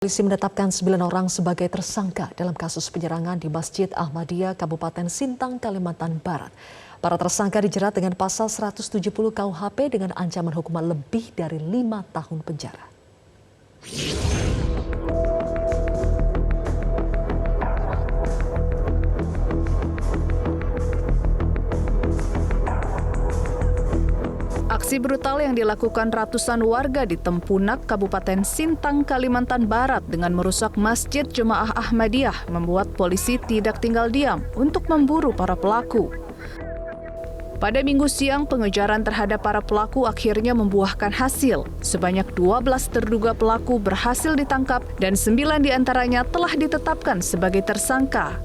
Polisi menetapkan 9 orang sebagai tersangka dalam kasus penyerangan di Masjid Ahmadiyah, Kabupaten Sintang, Kalimantan Barat. Para tersangka dijerat dengan pasal 170 KUHP dengan ancaman hukuman lebih dari 5 tahun penjara. Aksi brutal yang dilakukan ratusan warga di Tempunak, Kabupaten Sintang, Kalimantan Barat dengan merusak Masjid Jemaah Ahmadiyah membuat polisi tidak tinggal diam untuk memburu para pelaku. Pada Minggu siang, pengejaran terhadap para pelaku akhirnya membuahkan hasil. Sebanyak 12 terduga pelaku berhasil ditangkap dan 9 diantaranya telah ditetapkan sebagai tersangka.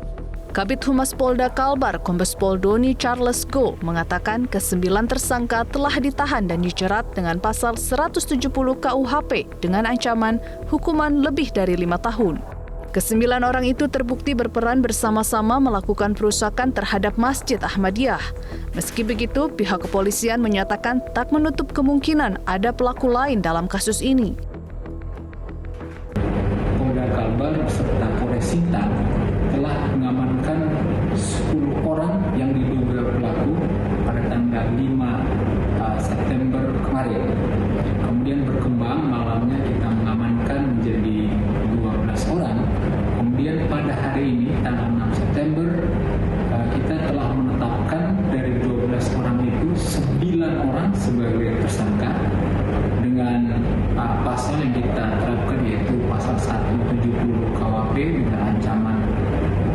Kabid Humas Polda Kalbar, Kombes Pol Doni Charles Go, mengatakan ke-9 tersangka telah ditahan dan dijerat dengan pasal 170 KUHP dengan ancaman hukuman lebih dari 5 tahun. Ke-9 orang itu terbukti berperan bersama-sama melakukan perusakan terhadap Masjid Ahmadiyah. Meski begitu, pihak kepolisian menyatakan tak menutup kemungkinan ada pelaku lain dalam kasus ini. Polda Kalbar beserta Polres Sintang telah mengamankan 10 orang yang diduga pelaku pada tanggal 5 September kemarin. Kemudian berkembang malamnya kita mengamankan menjadi 12 orang. Kemudian pada hari ini tanggal 6 September kita telah menetapkan dari 12 orang itu 9 orang sebagai tersangka dengan pasal yang kita terapkan yaitu pasal 170 KUHP dengan ancaman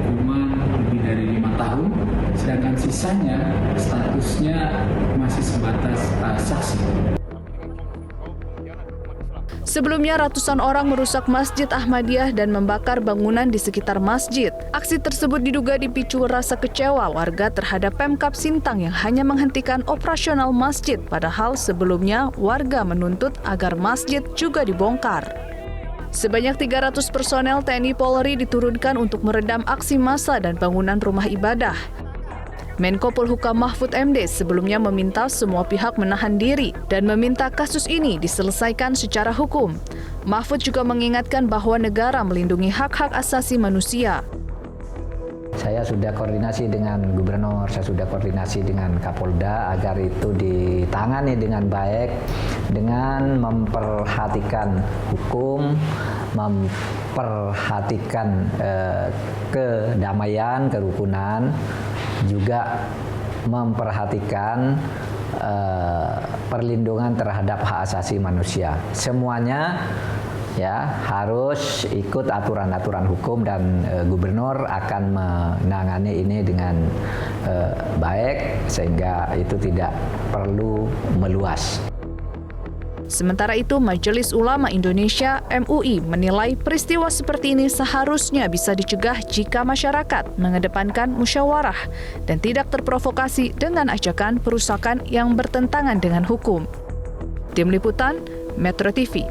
hukuman lebih dari 5 tahun, sedangkan sisanya statusnya masih sebatas saksi. Sebelumnya, ratusan orang merusak Masjid Ahmadiyah dan membakar bangunan di sekitar masjid. Aksi tersebut diduga dipicu rasa kecewa warga terhadap Pemkab Sintang yang hanya menghentikan operasional masjid, padahal sebelumnya warga menuntut agar masjid juga dibongkar. Sebanyak 300 personel TNI Polri diturunkan untuk meredam aksi massa dan bangunan rumah ibadah. Menko Polhukam Mahfud MD sebelumnya meminta semua pihak menahan diri dan meminta kasus ini diselesaikan secara hukum. Mahfud juga mengingatkan bahwa negara melindungi hak-hak asasi manusia. Saya sudah koordinasi dengan Gubernur, saya sudah koordinasi dengan Kapolda agar itu ditangani dengan baik, dengan memperhatikan hukum, memperhatikan kedamaian, kerukunan, juga memperhatikan perlindungan terhadap hak asasi manusia. Semuanya ya harus ikut aturan-aturan hukum dan Gubernur akan menangani ini dengan baik sehingga itu tidak perlu meluas. Sementara itu, Majelis Ulama Indonesia (MUI) menilai peristiwa seperti ini seharusnya bisa dicegah jika masyarakat mengedepankan musyawarah dan tidak terprovokasi dengan ajakan perusakan yang bertentangan dengan hukum. Tim Liputan, Metro TV.